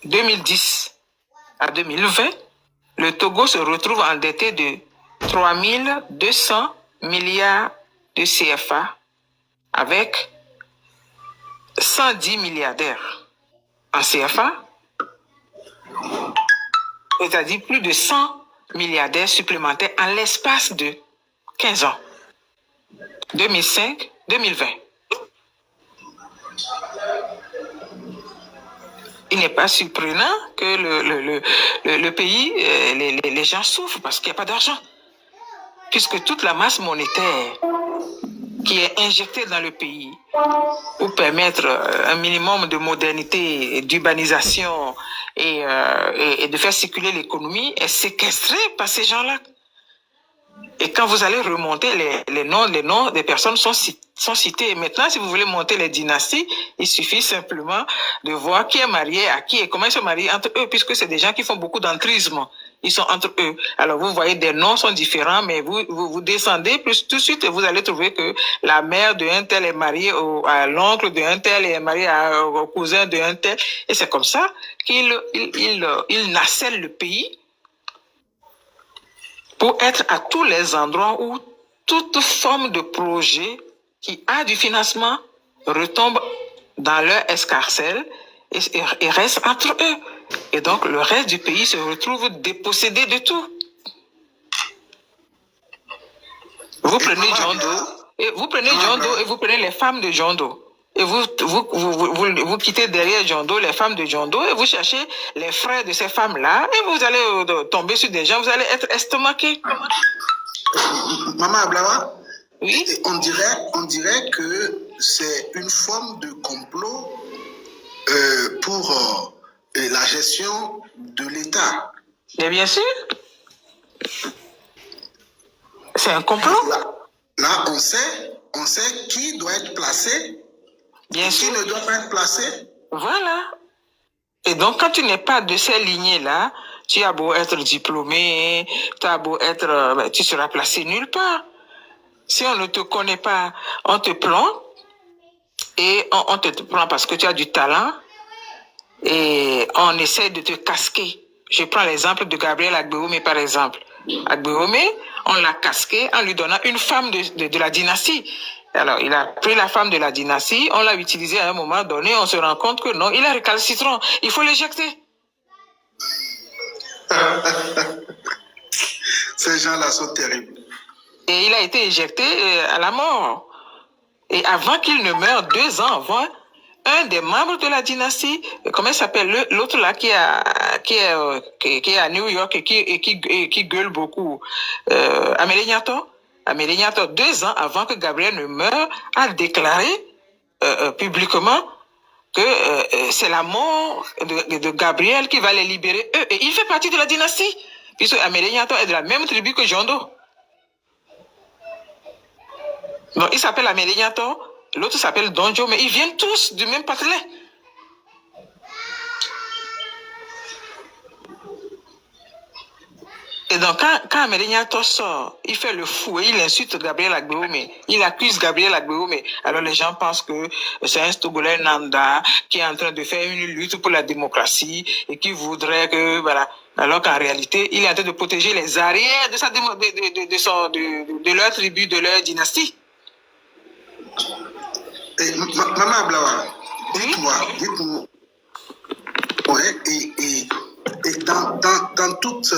2010 à 2020, le Togo se retrouve endetté de 3 200 milliards de CFA avec 110 milliardaires en CFA, c'est-à-dire plus de 100 milliardaires supplémentaires en l'espace de 15 ans, 2005-2020. Il n'est pas surprenant que le pays, les gens souffrent parce qu'il n'y a pas d'argent. Puisque toute la masse monétaire qui est injectée dans le pays pour permettre un minimum de modernité, et d'urbanisation et de faire circuler l'économie est séquestrée par ces gens-là. Et quand vous allez remonter, les noms des personnes sont cités. Maintenant, si vous voulez monter les dynasties, il suffit simplement de voir qui est marié à qui et comment ils se marient entre eux, puisque c'est des gens qui font beaucoup d'entrisme. Ils sont entre eux. Alors, vous voyez, des noms sont différents, mais vous descendez plus tout de suite et vous allez trouver que la mère d'un tel est mariée à l'oncle d'un tel et est mariée au cousin d'un tel. Et c'est comme ça qu'il nacelle le pays pour être à tous les endroits où toute forme de projet qui a du financement retombe dans leur escarcelle et reste entre eux. Et donc, le reste du pays se retrouve dépossédé de tout. Vous prenez John Doe, et vous prenez John Doe et vous prenez les femmes de John Doe. Et vous quittez derrière John Doe, les femmes de John Doe, et vous cherchez les frères de ces femmes-là, et vous allez tomber sur des gens, vous allez être estomaqués. Maman Ablawa, oui? On dirait que c'est une forme de complot pour la gestion de l'État. Mais bien sûr. C'est un complot. Là, on sait qui doit être placé. Bien sûr. Qui ne doit pas être placé. Voilà. Et donc, quand tu n'es pas de ces lignées-là, tu as beau être diplômé, tu as beau être, tu seras placé nulle part. Si on ne te connaît pas, on te prend et on te prend parce que tu as du talent et on essaie de te casquer. Je prends l'exemple de Gabriel Agbéomé, par exemple. Agbéomé, on l'a casqué en lui donnant une femme de la dynastie. Alors, il a pris la femme de la dynastie, on l'a utilisée à un moment donné, on se rend compte que non, il est récalcitrant, il faut l'éjecter. Ces gens-là sont terribles. Et il a été éjecté à la mort. Et avant qu'il ne meure, 2 ans avant, un des membres de la dynastie, comment il s'appelle, l'autre là qui est à New York et qui gueule beaucoup, Amélie Niato. Amélie Niato, 2 ans avant que Gabriel ne meure, a déclaré publiquement que c'est la mort de Gabriel qui va les libérer eux. Et il fait partie de la dynastie, puisque Amélie Niato est de la même tribu que Jondo. Donc, il s'appelle Amélie Niato, l'autre s'appelle Donjo, mais ils viennent tous du même patelin. Et donc, quand Amélie Niato sort, il fait le fou et il insulte Gabriel Agbéomé. Il accuse Gabriel Agbéomé. Alors, les gens pensent que c'est un Togolais Nanda qui est en train de faire une lutte pour la démocratie et qui voudrait que, voilà. Alors qu'en réalité, il est en train de protéger les arrières de leur tribu, de leur dynastie. Maman Ablawa, dites-moi, ouais, et dans toutes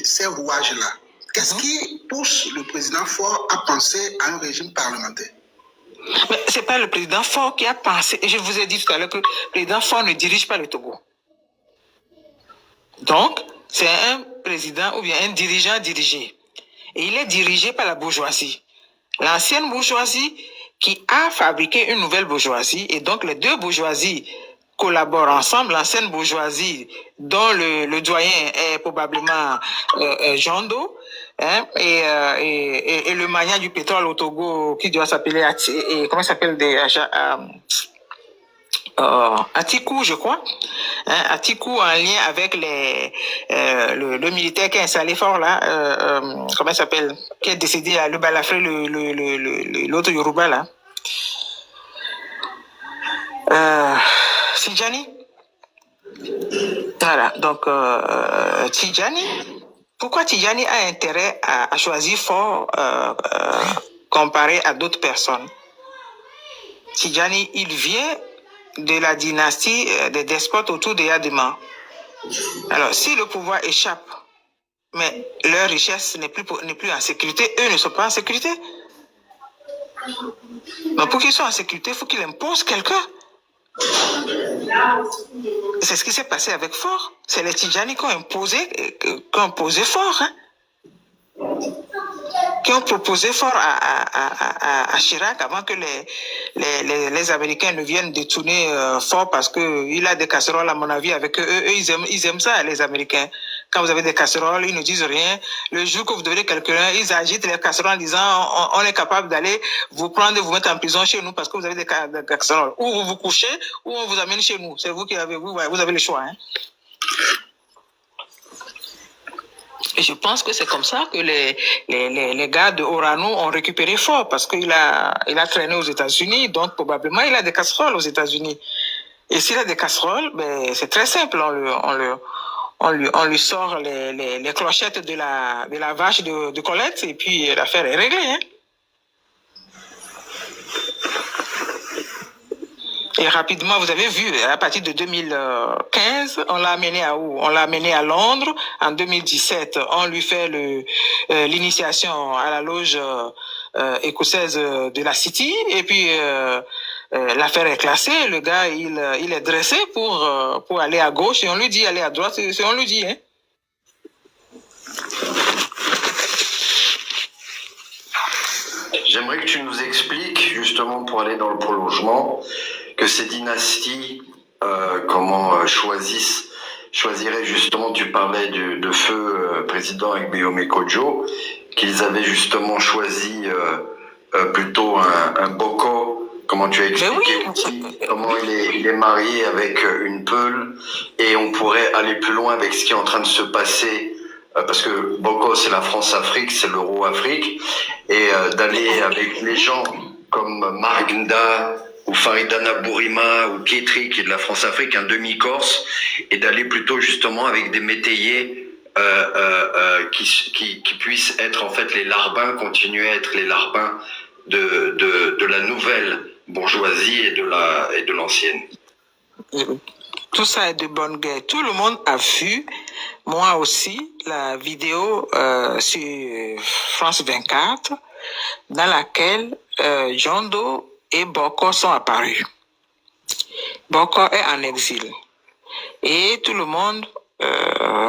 ces rouages-là, qu'est-ce qui pousse le président Faure à penser à un régime parlementaire? Mais ce n'est pas le président Faure qui a pensé, et je vous ai dit tout à l'heure que le président Faure ne dirige pas le Togo. Donc, c'est un président ou bien un dirigeant dirigé. Et il est dirigé par la bourgeoisie. L'ancienne bourgeoisie qui a fabriqué une nouvelle bourgeoisie, et donc les deux bourgeoisies collaborent ensemble. L'ancienne bourgeoisie, dont le doyen est probablement Jondo, hein, et le magnat du pétrole au Togo, qui doit s'appeler, comment il s'appelle, Atikou, je crois. Hein, Atikou en lien avec le militaire qui est installé fort là, comment il s'appelle, qui est décédé à le Balafré, l'autre Yoruba là. Sidjani. Voilà, donc Tidjani, pourquoi Tidjani a intérêt à choisir fort comparé à d'autres personnes? Tidjani, il vient de la dynastie des despotes autour de Yadema. Alors, si le pouvoir échappe, mais leur richesse n'est plus en sécurité, eux ne sont pas en sécurité. Donc, pour qu'ils soient en sécurité, il faut qu'ils imposent quelqu'un. C'est ce qui s'est passé avec Fort. C'est les Tidjani qui ont imposé Fort. Hein? Qui ont proposé Fort à Chirac avant que les Américains ne viennent détourner Fort parce qu'il a des casseroles, à mon avis, avec eux. Eux, ils aiment ça, les Américains. Quand vous avez des casseroles, ils ne disent rien. Le jour que vous devenez quelqu'un, ils agitent les casseroles en disant on est capable d'aller vous prendre et vous mettre en prison chez nous parce que vous avez des casseroles. Ou vous vous couchez, ou on vous amène chez nous. C'est vous qui avez, vous avez le choix. Hein. Et je pense que c'est comme ça que les gars de Orano ont récupéré Fort parce qu'il a traîné aux États-Unis, donc probablement il a des casseroles aux États-Unis. Et s'il a des casseroles, ben c'est très simple, on lui sort les clochettes de la vache de Colette et puis l'affaire est réglée. Hein. Et rapidement, vous avez vu, à partir de 2015, on l'a amené à où? On l'a amené à Londres. En 2017, on lui fait l'initiation à la loge écossaise de la City. Et puis, l'affaire est classée. Le gars, il est dressé pour aller à gauche. Et on lui dit aller à droite. C'est on lui dit, hein. J'aimerais que tu nous expliques, justement, pour aller dans le prolongement, que ces dynasties, choisiraient justement, tu parlais de feu président Guillaume Kodjo, qu'ils avaient justement choisi plutôt un Boko, comment tu as expliqué aussi, comment il est marié avec une Peul, et on pourrait aller plus loin avec ce qui est en train de se passer, parce que Boko c'est la France-Afrique, c'est l'Euro-Afrique, et d'aller avec les gens comme Margda, ou Faridana Bourima, ou Kétri, qui est de la France-Afrique, un demi-corse, et d'aller plutôt justement avec des métayers qui puissent être en fait les larbins, continuer à être les larbins de la nouvelle bourgeoisie et de l'ancienne. Tout ça est de bonne guerre. Tout le monde a vu, moi aussi, la vidéo sur France 24, dans laquelle Jondo et Boko sont apparus. Boko est en exil. Et tout le monde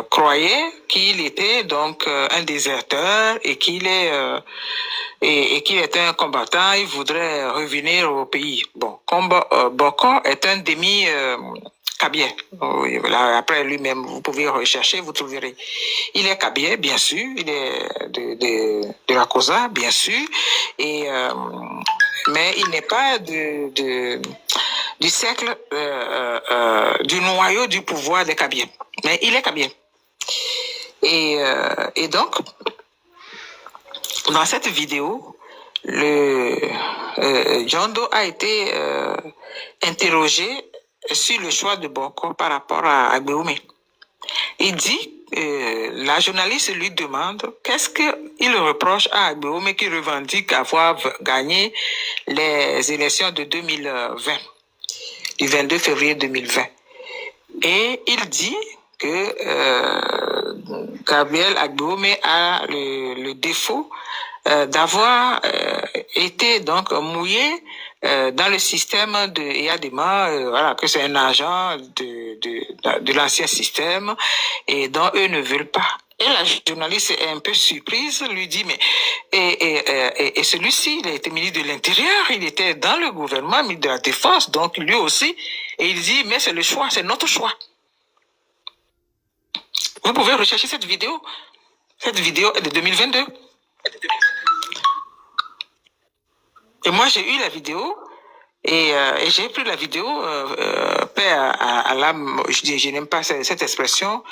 croyait qu'il était donc un déserteur et qu'il était un combattant, il voudrait revenir au pays. Bon, Boko est un demi-Kabien. Après lui-même, vous pouvez rechercher, vous trouverez. Il est Kabien, bien sûr, il est de la Kosa, bien sûr, mais il n'est pas du cercle, du noyau du pouvoir des Kabiens. Mais il est Kabien. Et donc, dans cette vidéo, Jondo a été interrogé sur le choix de Boko par rapport à Gbeume. Il dit, la journaliste lui demande qu'est-ce qu'il reproche à Gbeume qui revendique avoir gagné les élections de 2020, du 22 février 2020. Et il dit que Gabriel Agboume a le défaut d'avoir été donc mouillé dans le système de Yadema, voilà, que c'est un agent de l'ancien système et dont eux ne veulent pas. Et la journaliste est un peu surprise, lui dit, mais et celui-ci, il a été ministre de l'Intérieur, il était dans le gouvernement, ministre de la Défense, donc lui aussi, et il dit, mais c'est le choix, c'est notre choix. Vous pouvez rechercher cette vidéo. Cette vidéo est de 2022. Et moi, j'ai eu la vidéo Et j'ai pris la vidéo, paix à l'âme, je n'aime pas cette expression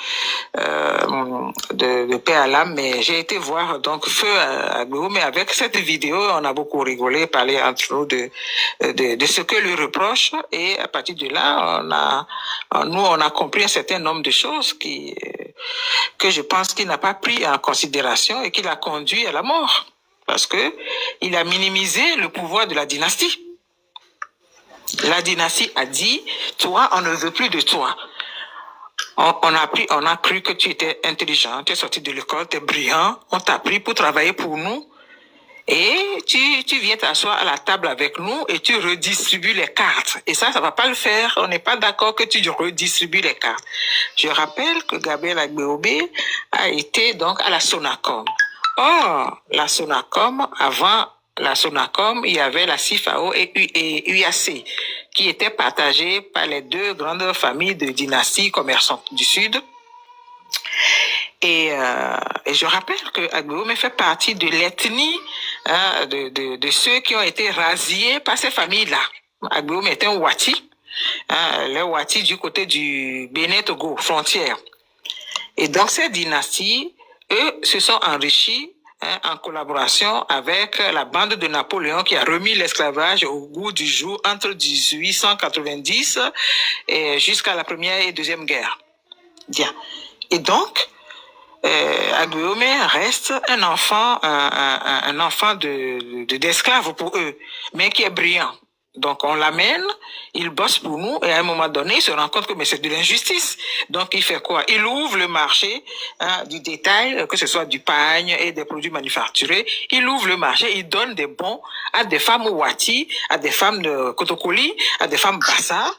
de paix à l'âme, mais j'ai été voir donc Feu Agbeau, mais avec cette vidéo, on a beaucoup rigolé, parlé entre nous de ce que lui reproche, et à partir de là, on a compris un certain nombre de choses que je pense qu'il n'a pas pris en considération et qui l'a conduit à la mort, parce que il a minimisé le pouvoir de la dynastie. La dynastie a dit, toi, on ne veut plus de toi. On a cru que tu étais intelligent, tu es sorti de l'école, tu es brillant, on t'a pris pour travailler pour nous, et tu viens t'asseoir à la table avec nous et tu redistribues les cartes. Et ça va pas le faire. On n'est pas d'accord que tu redistribues les cartes. Je rappelle que Gabriel Agbeobe a été donc à la Sonacom. Or, la Sonacom, avant la Sonacom, il y avait la CIFAO et UAC, qui étaient partagées par les deux grandes familles de dynasties commerçantes du Sud. Et je rappelle que Agbeobe fait partie de l'ethnie de ceux qui ont été rasiés par ces familles-là. Agbeobe était un Wati, les Wati du côté du Bénin-Togo, frontière. Et donc ces dynasties, eux, se sont enrichis en collaboration avec la bande de Napoléon qui a remis l'esclavage au goût du jour entre 1890 et jusqu'à la Première et Deuxième Guerre. Bien. Et donc, Agbeobe reste un enfant d'esclave pour eux, mais qui est brillant. Donc on l'amène, il bosse pour nous, et à un moment donné, il se rend compte que mais c'est de l'injustice. Donc il fait quoi? Il ouvre le marché du détail, que ce soit du pagne et des produits manufacturés. Il ouvre le marché, il donne des bons à des femmes Wati, à des femmes de Kotokoli, à des femmes Bassa,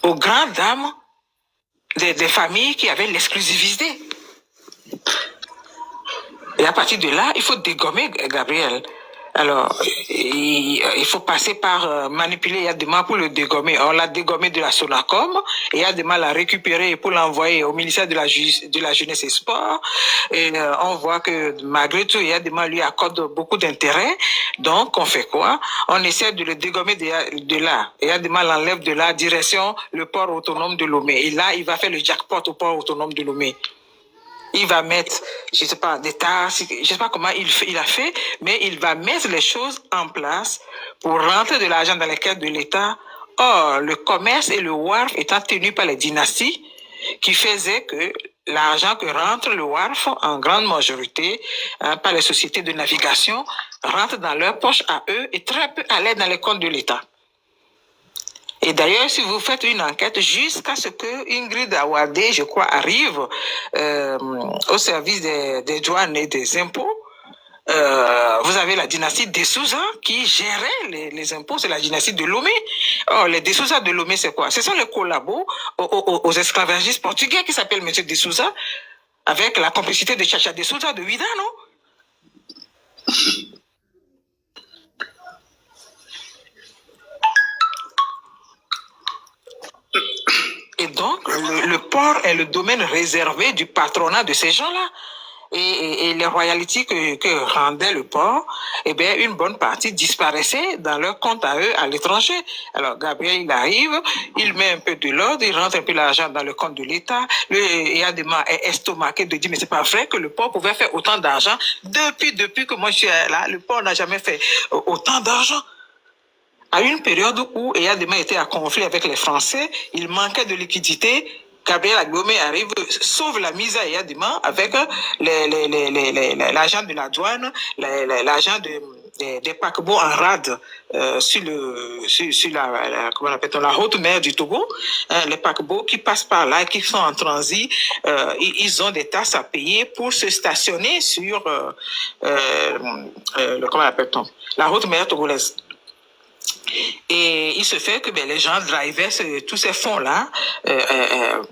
aux grandes dames des familles qui avaient l'exclusivité. Et à partir de là, il faut dégommer Gabriel. Alors, il faut passer par manipuler Yadema pour le dégommer. On l'a dégommé de la Sonacom et Yadema l'a récupéré pour l'envoyer au ministère de la Jeunesse et Sport. Et on voit que malgré tout, Yadema lui accorde beaucoup d'intérêt. Donc, on fait quoi? On essaie de le dégommer de là. Et Yadema l'enlève de la direction le port autonome de Lomé. Et là, il va faire le jackpot au port autonome de Lomé. Il va mettre, je sais pas, des tasses, je sais pas comment il a fait, mais il va mettre les choses en place pour rentrer de l'argent dans les caisses de l'État. Or, le commerce et le WARF étant tenus par les dynasties, qui faisaient que l'argent que rentre le WARF, en grande majorité, par les sociétés de navigation, rentre dans leur poche à eux et très peu allait dans les comptes de l'État. Et d'ailleurs, si vous faites une enquête jusqu'à ce que Ingrid Awadé, je crois, arrive au service des douanes et des impôts, vous avez la dynastie des Souza qui gérait les impôts, c'est la dynastie de Lomé. Oh, les de Souza de Lomé, c'est quoi? Ce sont les collabos aux esclavagistes portugais qui s'appellent M. de Souza, avec la complicité de Chacha de Souza de Ouida, non? Et donc, le port est le domaine réservé du patronat de ces gens-là. Et les royalties que rendait le port, eh bien, une bonne partie disparaissait dans leur compte à eux à l'étranger. Alors, Gabriel, il arrive, il met un peu de l'ordre, il rentre un peu l'argent dans le compte de l'État. Il y a des gens estomaqués de dire, mais c'est pas vrai que le port pouvait faire autant d'argent. Depuis que moi je suis là, le port n'a jamais fait autant d'argent. À une période où Eyadema était en conflit avec les Français, il manquait de liquidité. Gabriel Agbeobe arrive, sauve la mise à Eyadema avec l'agent de la douane, l'agent des paquebots en rade sur comment appelle-t-on, la haute mer du Togo. Les paquebots qui passent par là, qui sont en transit, ils ont des tasses à payer pour se stationner sur comment appelle-t-on, la haute mer togolaise. Et il se fait que les gens drivaient tous ces fonds-là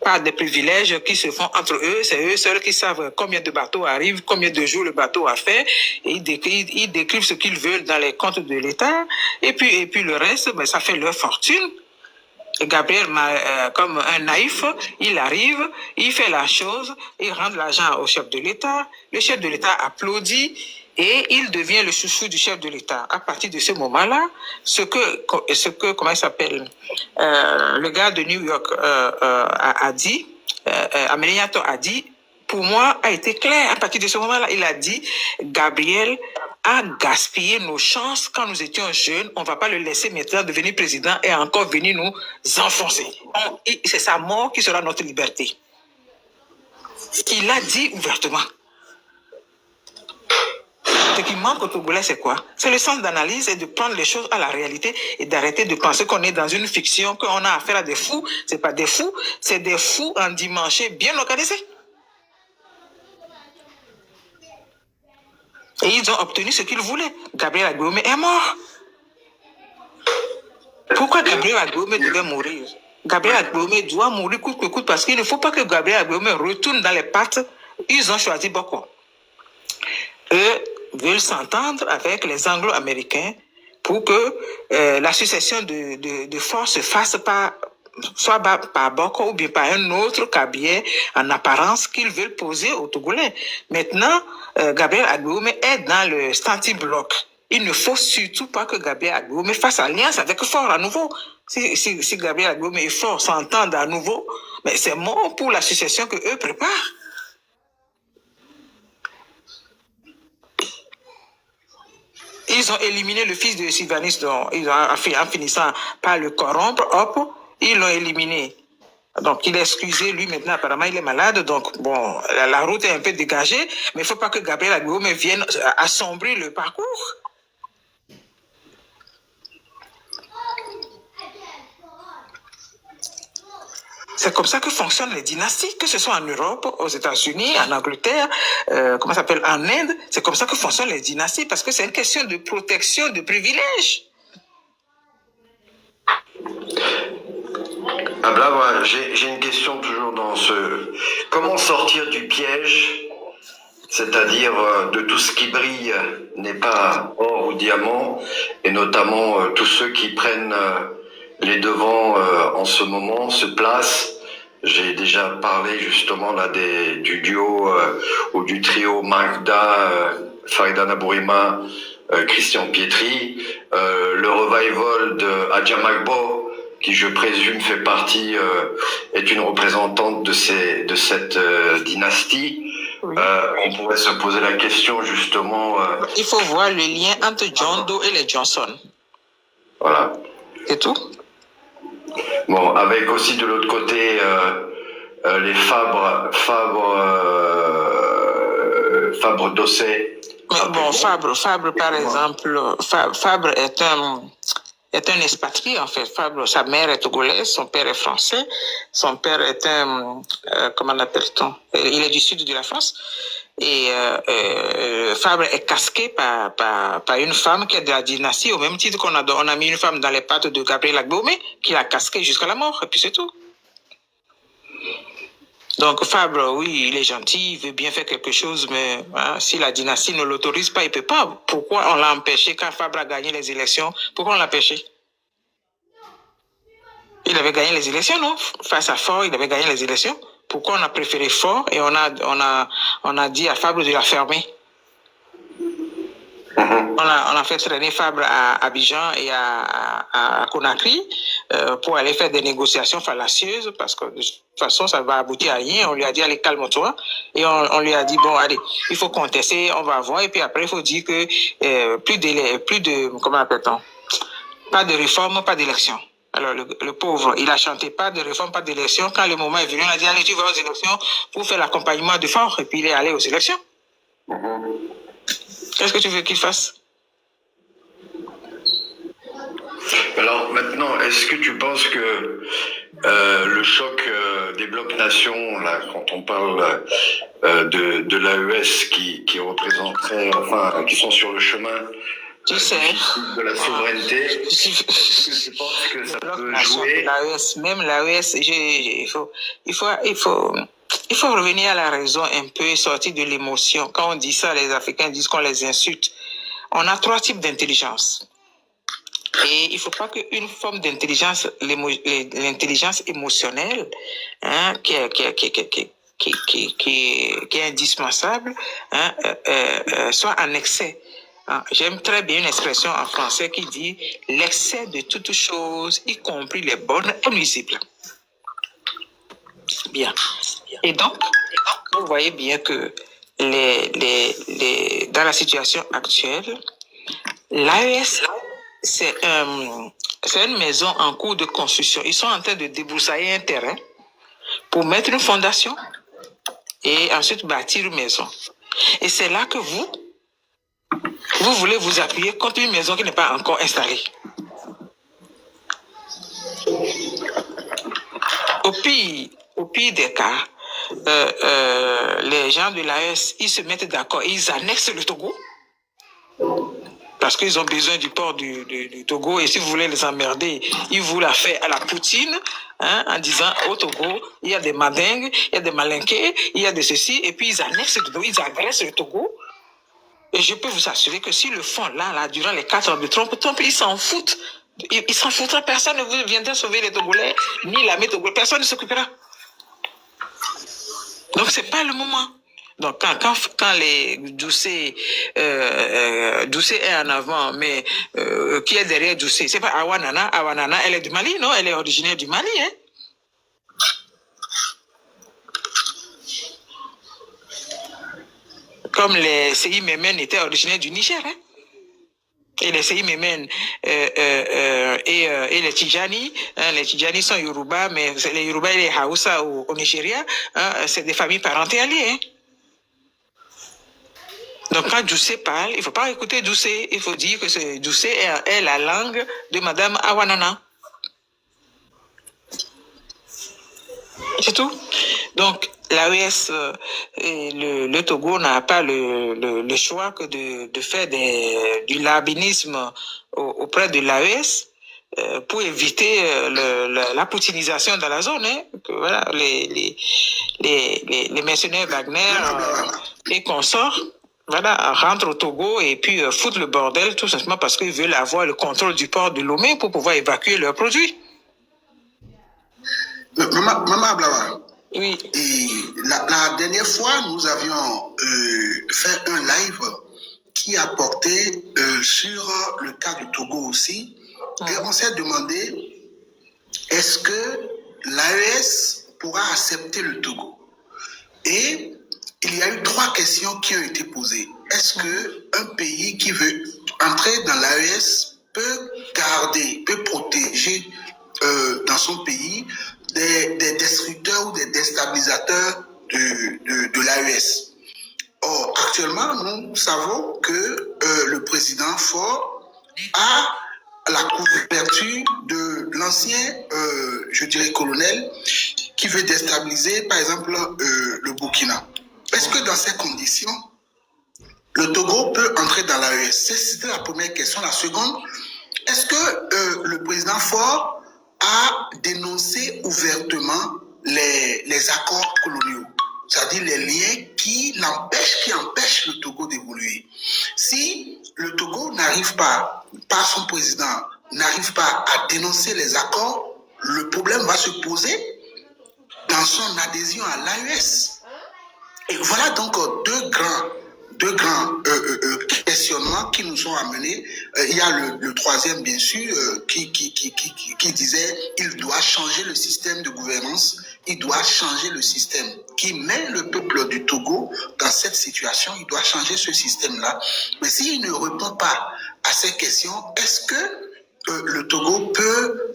par des privilèges qui se font entre eux. C'est eux seuls qui savent combien de bateaux arrivent, combien de jours le bateau a fait. Et ils décrivent ce qu'ils veulent dans les comptes de l'État. Et puis le reste, ça fait leur fortune. Et Gabriel, comme un naïf, il arrive, il fait la chose, il rend l'argent au chef de l'État. Le chef de l'État applaudit. Et il devient le chouchou du chef de l'État. À partir de ce moment-là, ce que comment il s'appelle, le gars de New York a dit, Ameliato a dit, pour moi, a été clair. À partir de ce moment-là, il a dit, Gabriel a gaspillé nos chances quand nous étions jeunes. On ne va pas le laisser maintenant devenir président et encore venir nous enfoncer. C'est sa mort qui sera notre liberté. Il l'a dit ouvertement. Ce qui manque au Togolais, c'est quoi? C'est le sens d'analyse et de prendre les choses à la réalité et d'arrêter de penser qu'on est dans une fiction, qu'on a affaire à des fous. C'est pas des fous, c'est des fous endimanchés, bien organisés. Et ils ont obtenu ce qu'ils voulaient. Gabriel Agboume est mort. Pourquoi Gabriel Agboume devait mourir? Gabriel Agboume doit mourir coûte que coûte parce qu'il ne faut pas que Gabriel Agboume retourne dans les pattes. Ils ont choisi Boko. Eux veulent s'entendre avec les Anglo-Américains pour que la succession de force se fasse soit par Boko ou bien par un autre Kabyé en apparence qu'ils veulent poser aux Togolais. Maintenant, Gabriel Agboume est dans le Stanti-Bloc. Il ne faut surtout pas que Gabriel Agboume fasse alliance avec Fort à nouveau. Si Gabriel Agboume et Fort s'entendent à nouveau, mais c'est mort pour la succession que eux préparent. Ils ont éliminé le fils de Sylvanus, en finissant par le corrompre, hop, ils l'ont éliminé. Donc, il est excusé, lui, maintenant, apparemment, il est malade, donc, bon, la route est un peu dégagée, mais il ne faut pas que Gabriel Agboume vienne assombrir le parcours. C'est comme ça que fonctionnent les dynasties, que ce soit en Europe, aux États-Unis, en Angleterre, comment ça s'appelle, en Inde. C'est comme ça que fonctionnent les dynasties, parce que c'est une question de protection, de privilèges. Abla, j'ai une question toujours dans ce... Comment sortir du piège, c'est-à-dire de tout ce qui brille n'est pas or ou diamant, et notamment tous ceux qui prennent les devants en ce moment se placent. J'ai déjà parlé justement là du duo ou du trio Magda, Farida Nabourima, Christian Pietri, le revival de Adja Magbo, qui je présume fait partie, est une représentante de cette dynastie. Oui. On pourrait se poser la question justement... Il faut voir le lien entre John Doe et les Johnson. Voilà. C'est tout. Bon, avec aussi de l'autre côté les Fabre Dossé. Bon, Fabre par exemple, Fabre est un expatrié en fait. Fabre, sa mère est togolaise, son père est français, son père est comment l'appelle-t-on? Il est du sud de la France. Et Fabre est casqué par une femme qui est de la dynastie, au même titre qu'on a mis une femme dans les pattes de Gabriel Agboume, qui l'a casqué jusqu'à la mort, et puis c'est tout. Donc Fabre, oui, il est gentil, il veut bien faire quelque chose, mais hein, si la dynastie ne l'autorise pas, il ne peut pas. Pourquoi on l'a empêché quand Fabre a gagné les élections? Pourquoi on l'a empêché? Il avait gagné les élections, non? Face à Fort, il avait gagné les élections. Pourquoi on a préféré Fort et on a dit à Fabre de la fermer? On a fait traîner Fabre à Abidjan et à Conakry pour aller faire des négociations fallacieuses parce que de toute façon, ça va aboutir à rien. On lui a dit, allez, calme-toi. Et on lui a dit, bon, allez, il faut contester, on va voir. Et puis après, il faut dire que plus de, comment appelle-t-on? Pas de réforme, pas d'élection. Alors, le pauvre, il a chanté pas de réforme, pas d'élection. Quand le moment est venu, on a dit, allez, tu vas aux élections pour faire l'accompagnement de Fort. Et puis, il est allé aux élections. Qu'est-ce que tu veux qu'il fasse? Alors, maintenant, est-ce que tu penses que le choc des blocs nations, là, quand on parle de l'AES qui représenterait, enfin, qui sont sur le chemin tu sais, de la souveraineté, est-ce que tu penses que ça peut jouer? L'AES, même l'AES, il faut revenir à la raison un peu et sortir de l'émotion. Quand on dit ça, les Africains disent qu'on les insulte. On a 3 types d'intelligence. Et il ne faut pas qu'une forme d'intelligence, l'intelligence émotionnelle, hein, qui est indispensable, hein, soit annexé. Hein. J'aime très bien une expression en français qui dit « l'excès de toutes choses, y compris les bonnes, est nuisible ». Bien. Et donc, vous voyez bien que dans la situation actuelle, l'AES, c'est une maison en cours de construction. Ils sont en train de débroussailler un terrain pour mettre une fondation et ensuite bâtir une maison. Et c'est là que vous voulez vous appuyer contre une maison qui n'est pas encore installée. Au pire des cas, les gens de l'AES, ils se mettent d'accord, ils annexent le Togo parce qu'ils ont besoin du port du Togo, et si vous voulez les emmerder, ils vous la font à la poutine, hein, en disant au Togo, il y a des Mandingues, il y a des Malinqués, il y a des ceci, et puis ils annexent le Togo, ils agressent le Togo. Et je peux vous assurer que s'ils le font là, durant les 4 ans de Trump, ils s'en foutent. Ils s'en foutront, personne ne viendra sauver les Togolais, ni l'armée togolaise, personne ne s'occupera. Donc, c'est pas le moment. Donc, quand les Doucet est en avant, mais qui est derrière Doucet? C'est pas Awanana. Awanana, elle est du Mali, non? Elle est originaire du Mali, hein? Comme les CI Memen étaient originaires du Niger, hein? Et les CI Memen et les Tijani, hein, les Tijani sont Yoruba, mais les Yoruba et les Haoussa au Nigeria, hein, c'est des familles parentales alliées, hein? Donc, quand Doucet parle, il ne faut pas écouter Doucet. Il faut dire que Doucet est la langue de Madame Awanana. C'est tout. Donc, l'AES et le Togo n'a pas le choix que de faire du labinisme auprès de l'AES pour éviter la poutinisation dans la zone. Hein. Que, voilà, les mercenaires Wagner et consorts, voilà, rentrent au Togo et puis foutent le bordel tout simplement parce qu'ils veulent avoir le contrôle du port de Lomé pour pouvoir évacuer leurs produits. Maman Blawa, oui. Et la dernière fois, nous avions fait un live qui a porté sur le cas du Togo aussi. Et on s'est demandé, est-ce que l'AES pourra accepter le Togo? Et il y a eu 3 questions qui ont été posées. Est-ce qu'un pays qui veut entrer dans l'AES peut protéger dans son pays des destructeurs ou des déstabilisateurs de l'AES? Or, actuellement, nous savons que le président Faure a la couverture de l'ancien, je dirais, colonel qui veut déstabiliser, par exemple, le Burkina. Est-ce que dans ces conditions, le Togo peut entrer dans l'AES? C'était la première question. La seconde, est-ce que le président Faure a dénoncé ouvertement les accords coloniaux, c'est-à-dire les liens qui empêchent le Togo d'évoluer? Si le Togo n'arrive pas, par son président, n'arrive pas à dénoncer les accords, le problème va se poser dans son adhésion à l'AES. Et voilà donc deux grands questionnements qui nous ont amenés. Il y a le troisième, bien sûr, qui disait il doit changer le système de gouvernance, il doit changer le système qui met le peuple du Togo dans cette situation, il doit changer ce système-là. Mais s'il ne répond pas à ces questions, est-ce que le Togo peut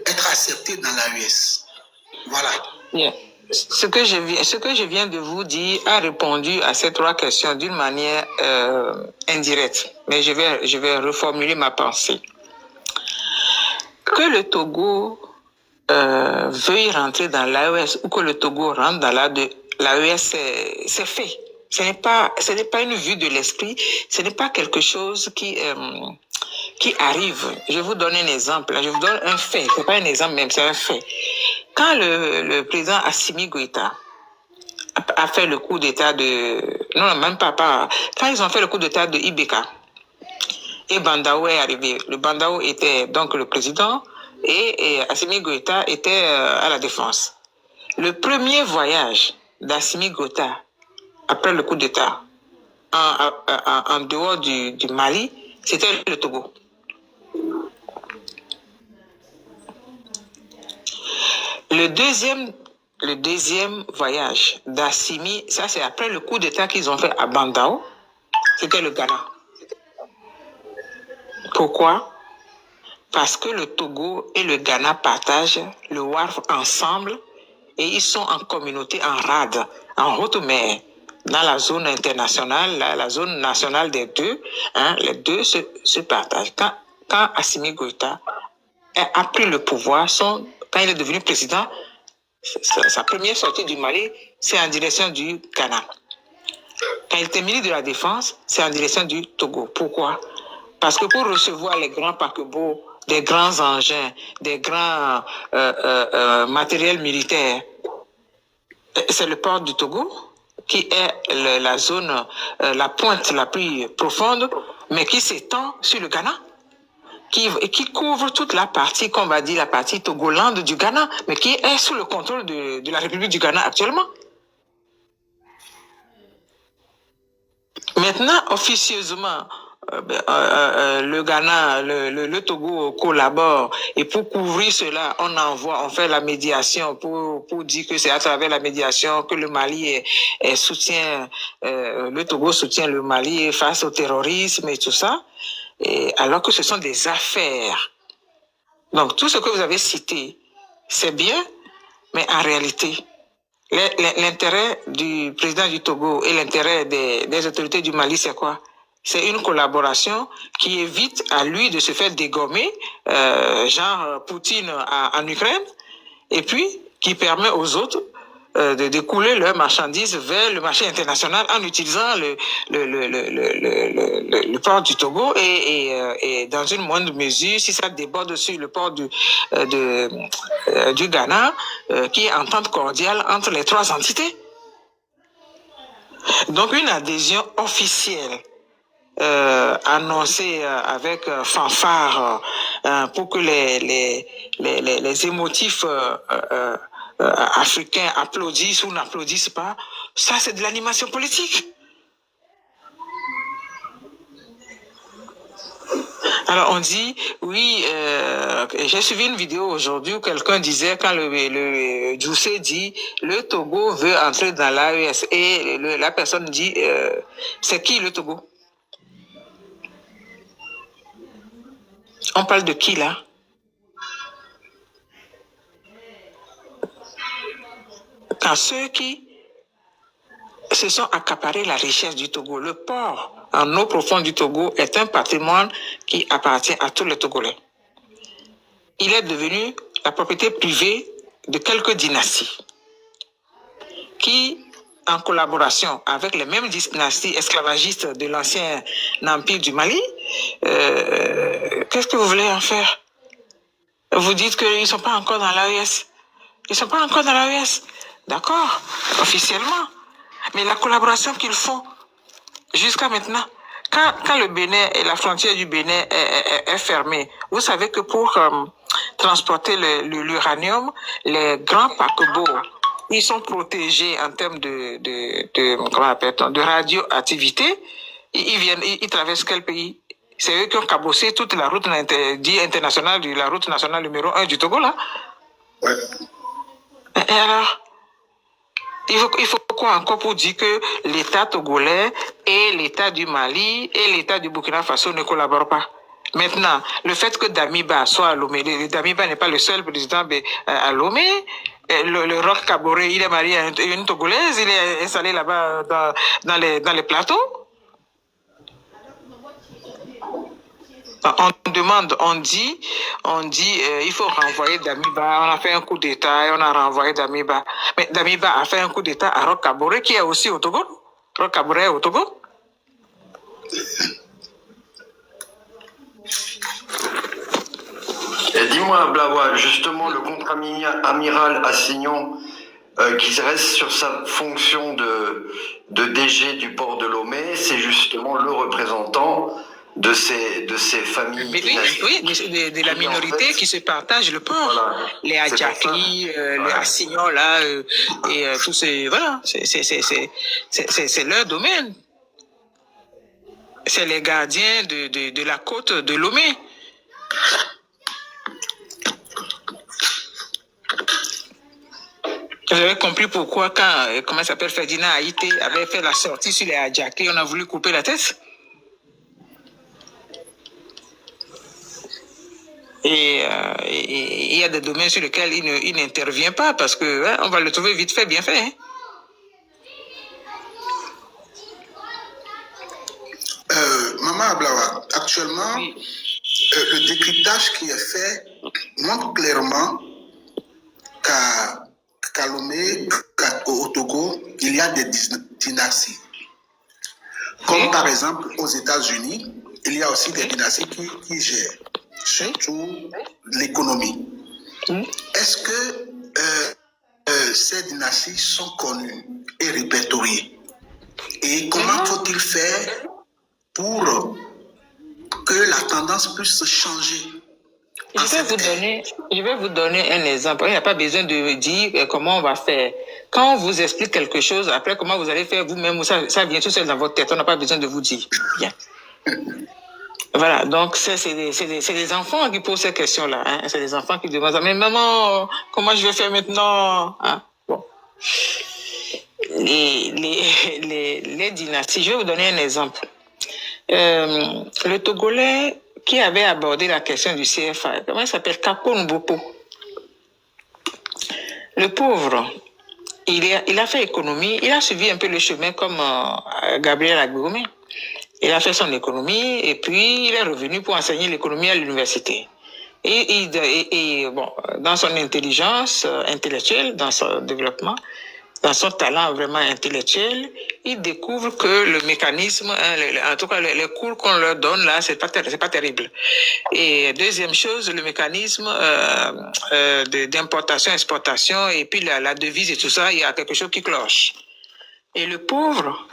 être accepté dans l'AES? Voilà. Yeah. Ce que je viens de vous dire a répondu à ces 3 questions d'une manière indirecte. Mais je vais reformuler ma pensée. Que le Togo veuille rentrer dans l'AES ou que le Togo rentre dans l'AES, c'est fait. Ce n'est pas une vue de l'esprit, ce n'est pas quelque chose qui arrive. Je vous donne un exemple, je vous donne un fait, c'est pas un exemple même, c'est un fait. Quand le président Assimi Goïta a fait le coup d'État quand ils ont fait le coup d'État de Ibeka, et Bandao est arrivé. Le Bandao était donc le président et Assimi Goïta était à la défense. Le premier voyage d'Assimi Goïta, après le coup d'État, en dehors du Mali, c'était le Togo. Le deuxième voyage d'Assimi, ça c'est après le coup d'État qu'ils ont fait à Bandao, c'était le Ghana. Pourquoi? Parce que le Togo et le Ghana partagent le Wharf ensemble et ils sont en communauté en rade, en haute mer, dans la zone internationale, la zone nationale des deux, hein, les deux se partagent. Quand Assimi Goïta a pris le pouvoir, quand il est devenu président, sa première sortie du Mali, c'est en direction du Ghana. Quand il était ministre de la Défense, c'est en direction du Togo. Pourquoi? Parce que pour recevoir les grands paquebots, des grands engins, des grands matériels militaires, c'est le port du Togo qui est la zone, la pointe la plus profonde, mais qui s'étend sur le Ghana, qui couvre toute la partie, qu'on va dire la partie togolande du Ghana, mais qui est sous le contrôle de la République du Ghana actuellement. Maintenant, officieusement, le Ghana, le Togo collabore et pour couvrir cela, on fait la médiation pour dire que c'est à travers la médiation que le Mali soutient, le Togo soutient le Mali face au terrorisme et tout ça, et alors que ce sont des affaires. Donc tout ce que vous avez cité, c'est bien, mais en réalité, l'intérêt du président du Togo et l'intérêt des autorités du Mali, c'est quoi? C'est une collaboration qui évite à lui de se faire dégommer, genre Poutine en Ukraine, et puis qui permet aux autres de découler leurs marchandises vers le marché international en utilisant le port du Togo et dans une moindre mesure, si ça déborde sur le port du Ghana, qui est entente cordiale entre les trois entités. Donc une adhésion officielle annoncée avec fanfare pour que les émotifs africains applaudissent ou n'applaudissent pas, ça c'est de l'animation politique. Alors on dit, oui, j'ai suivi une vidéo aujourd'hui où quelqu'un disait, quand le Djoussé dit, le Togo veut entrer dans l'AES, et la personne dit, c'est qui le Togo? On parle de qui là? Quand ceux qui se sont accaparés la richesse du Togo, le port en eau profonde du Togo est un patrimoine qui appartient à tous les Togolais. Il est devenu la propriété privée de quelques dynasties qui, en collaboration avec les mêmes dynasties esclavagistes de l'ancien empire du Mali, qu'est-ce que vous voulez en faire? Vous dites qu'ils ne sont pas encore dans l'AES. Ils ne sont pas encore dans l'AES. D'accord, officiellement. Mais la collaboration qu'ils font jusqu'à maintenant, quand le Bénin et la frontière du Bénin est fermée, vous savez que pour transporter l'uranium, les grands paquebots, ils sont protégés en termes de radioactivité. Ils traversent quel pays? C'est eux qui ont cabossé toute la route internationale, la route nationale numéro 1 du Togo, là. Ouais. Et alors, il faut quoi encore pour dire que l'État togolais et l'État du Mali et l'État du Burkina Faso ne collaborent pas? Maintenant, le fait que Damiba soit à Lomé, Damiba n'est pas le seul président à Lomé. Le Roch Kaboré, il est marié à une Togolaise, il est installé là-bas dans les plateaux. On dit, il faut renvoyer Damiba. On a fait un coup d'État et on a renvoyé Damiba. Mais Damiba a fait un coup d'État à Roch Kaboré, qui est aussi au Togo. Roch Kaboré est au Togo. Et dis-moi, Blawa, justement, le contre-amiral Assignon, qui reste sur sa fonction de DG du port de Lomé, c'est justement le représentant de ces familles. Mais oui, de la minorité en fait, qui se partage le port. Voilà, les Adjakli, les Assignons, là, et tous ces... Voilà, c'est leur domaine. C'est les gardiens de la côte de Lomé. J'avais compris pourquoi quand, comment s'appelle, Ferdinand Haïté avait fait la sortie sur les Adjakli, on a voulu couper la tête. Et il y a des domaines sur lesquels il n'intervient pas parce que hein, on va le trouver vite fait, bien fait. Hein. Maman Ablawa, actuellement, oui. Le décryptage qui est fait montre clairement qu'à Lomé, au Togo, il y a des dynasties. Comme oui. Par exemple aux États-Unis, il y a aussi des dynasties qui gèrent surtout l'économie. Est-ce que ces dynasties sont connues et répertoriées? Et comment faut-il faire pour que la tendance puisse changer? Je vais vous donner un exemple. Il n'y a pas besoin de dire comment on va faire. Quand on vous explique quelque chose, après comment vous allez faire vous-même, ça vient tout seul dans votre tête. On n'a pas besoin de vous dire. Bien. Voilà, donc c'est des enfants qui posent ces questions-là. Hein. C'est des enfants qui demandent « Mais maman, comment je vais faire maintenant hein? » Bon. Les dynasties, je vais vous donner un exemple. Le Togolais qui avait abordé la question du CFA, comment il s'appelle? Kapo Mboko. Le pauvre, il a fait économie, il a suivi un peu le chemin comme Gabriel Agboume. Il a fait son économie et puis il est revenu pour enseigner l'économie à l'université. Et bon, dans son intelligence intellectuelle, dans son développement, dans son talent vraiment intellectuel, il découvre que le mécanisme, en tout cas les cours qu'on leur donne là, c'est pas terrible. Et deuxième chose, le mécanisme d'importation, exportation, et puis la devise et tout ça, il y a quelque chose qui cloche. Et le pauvre,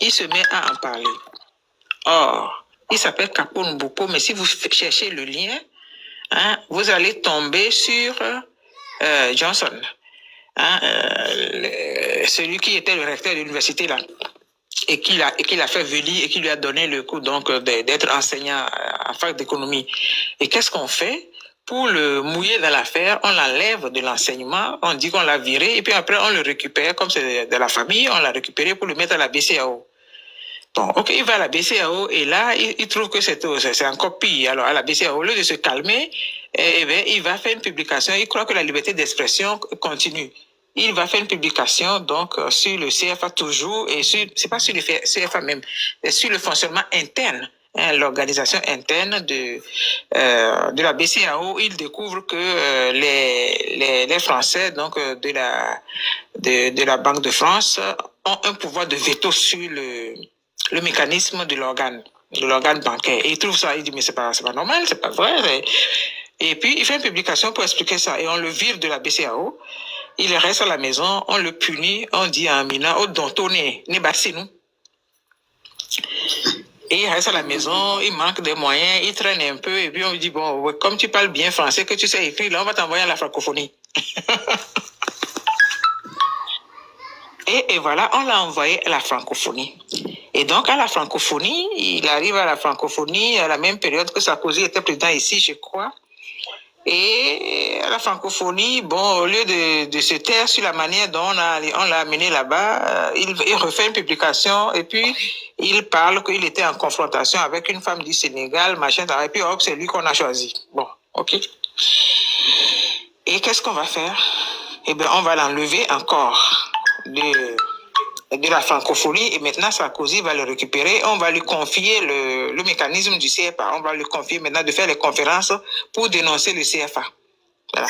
il se met à en parler. Or, il s'appelle Kapo Mboko, mais si vous cherchez le lien, hein, vous allez tomber sur Johnson. Hein, celui qui était le recteur de l'université là et qui l'a fait venir et qui lui a donné le coup donc d'être enseignant en fac d'économie. Et qu'est-ce qu'on fait pour le mouiller dans l'affaire? On l'enlève de l'enseignement, on dit qu'on l'a viré et puis après on le récupère comme c'est de la famille, on l'a récupéré pour le mettre à la BCAO. Bon, ok, il va à la BCAO et là il trouve que c'est encore pire. Alors à la BCAO, au lieu de se calmer, il va faire une publication. Il croit que la liberté d'expression continue. Il va faire une publication donc sur le CFA toujours et c'est pas sur le CFA même, c'est sur le fonctionnement interne, hein, l'organisation interne de la BCAO. Il découvre que les Français donc de la Banque de France ont un pouvoir de veto sur le mécanisme de l'organe bancaire. Et il trouve ça, il dit mais c'est pas normal, c'est pas vrai. Et puis, il fait une publication pour expliquer ça. Et on le vire de la BCAO. Il reste à la maison, on le punit, on dit à Amina, oh, dontonné, nous. Et il reste à la maison, il manque des moyens, il traîne un peu, et puis on lui dit, bon, comme tu parles bien français, que tu sais écrire, là, on va t'envoyer à la francophonie. Et voilà, on l'a envoyé à la francophonie. Et donc, à la francophonie, il arrive à la francophonie à la même période que Sarkozy était président ici, je crois. Et à la francophonie, bon, au lieu de se taire sur la manière dont on l'a amené là-bas, il refait une publication et puis il parle qu'il était en confrontation avec une femme du Sénégal, machin, et puis hop, c'est lui qu'on a choisi. Bon, ok. Et qu'est-ce qu'on va faire? Eh bien, on va l'enlever encore de la francophonie et maintenant Sarkozy va le récupérer. On va lui confier le mécanisme du CFA. On va lui confier maintenant de faire les conférences pour dénoncer le CFA. Voilà.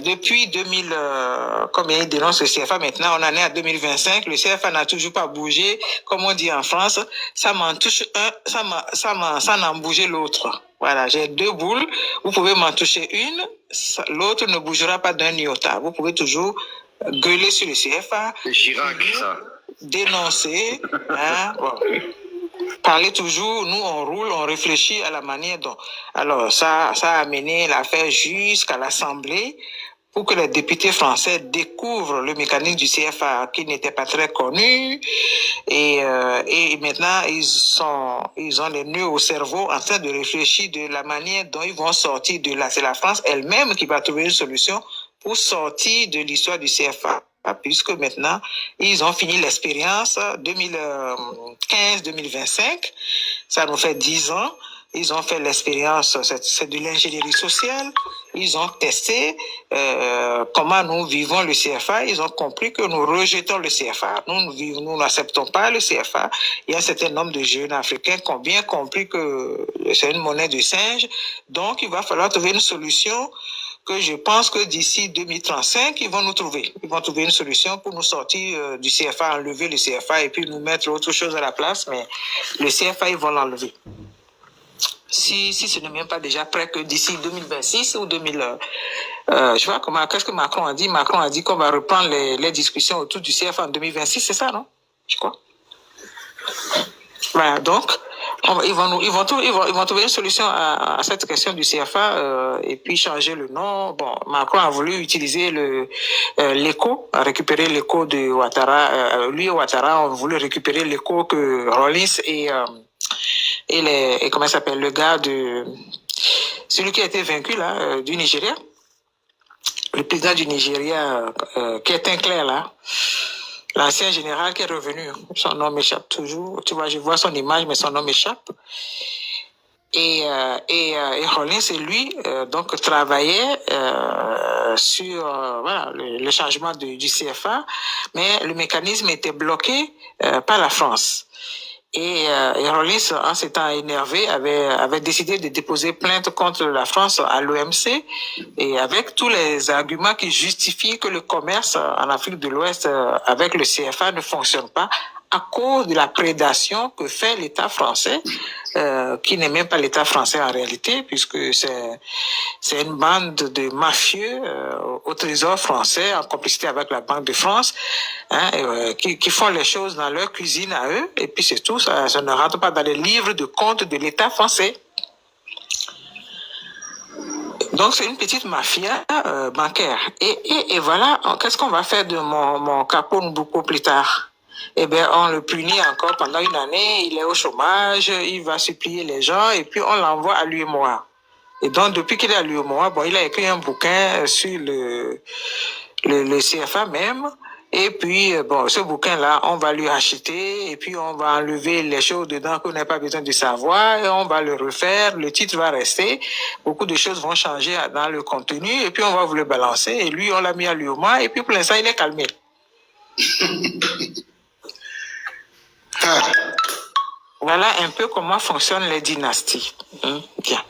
Depuis 2000, combien il dénonce le CFA maintenant, on en est à 2025. Le CFA n'a toujours pas bougé. Comme on dit en France, ça m'en touche un, ça n'en bouge l'autre. Voilà, j'ai deux boules. Vous pouvez m'en toucher une, l'autre ne bougera pas d'un iota. Vous pouvez toujours gueuler sur le CFA. C'est Chirac, ça. Dénoncer. Hein, bon. parler toujours, nous on roule, on réfléchit à la manière dont... Alors ça a amené l'affaire jusqu'à l'Assemblée pour que les députés français découvrent le mécanisme du CFA qui n'était pas très connu et maintenant ils ont les nœuds au cerveau en train de réfléchir de la manière dont ils vont sortir de là. C'est la France elle-même qui va trouver une solution pour sortir de l'histoire du CFA, puisque maintenant, ils ont fini l'expérience 2015-2025. Ça nous fait 10 ans. Ils ont fait l'expérience, c'est de l'ingénierie sociale. Ils ont testé comment nous vivons le CFA. Ils ont compris que nous rejetons le CFA. Nous n'acceptons pas le CFA. Il y a un certain nombre de jeunes Africains qui ont bien compris que c'est une monnaie de singe. Donc, il va falloir trouver une solution que je pense que d'ici 2035, ils vont nous trouver. Ils vont trouver une solution pour nous sortir du CFA, enlever le CFA et puis nous mettre autre chose à la place. Mais le CFA, ils vont l'enlever. Si ce n'est même pas déjà prêt que d'ici 2026 ou 2000... je vois qu'est-ce que Macron a dit. Macron a dit qu'on va reprendre les discussions autour du CFA en 2026, c'est ça, non? Je crois. Voilà, donc... Ils vont trouver une solution à cette question du CFA et puis changer le nom. Bon, Macron a voulu utiliser l'écho, récupérer l'écho de Ouattara. Lui et Ouattara ont voulu récupérer l'écho que Rawlings et comment ça s'appelle, le gars celui qui a été vaincu là du Nigeria, le président du Nigeria qui est clair là. L'ancien général qui est revenu, son nom m'échappe toujours. Tu vois, je vois son image, mais son nom m'échappe. Et Rawlings et lui, donc, travaillaient sur voilà, le changement du CFA, mais le mécanisme était bloqué par la France. Et Rawlings, en s'étant énervé, avait décidé de déposer plainte contre la France à l'OMC et avec tous les arguments qui justifient que le commerce en Afrique de l'Ouest avec le CFA ne fonctionne pas à cause de la prédation que fait l'État français, qui n'est même pas l'État français en réalité, puisque c'est une bande de mafieux au trésor français en complicité avec la Banque de France, qui font les choses dans leur cuisine à eux, et puis c'est tout, ça ne rentre pas dans les livres de compte de l'État français. Donc c'est une petite mafia bancaire. Et voilà, qu'est-ce qu'on va faire de mon Capo Mbouko plus tard? Eh bien, on le punit encore pendant une année, il est au chômage, il va supplier les gens, et puis on l'envoie à l'UEMOA. Et donc, depuis qu'il est à l'UEMOA, bon, il a écrit un bouquin sur le CFA même, et puis, bon, ce bouquin-là, on va lui acheter, et puis on va enlever les choses dedans qu'on n'a pas besoin de savoir, et on va le refaire, le titre va rester, beaucoup de choses vont changer dans le contenu, et puis on va vous le balancer, et lui, on l'a mis à l'UEMOA, et puis pour l'instant, il est calmé. Voilà un peu comment fonctionnent les dynasties. Bien.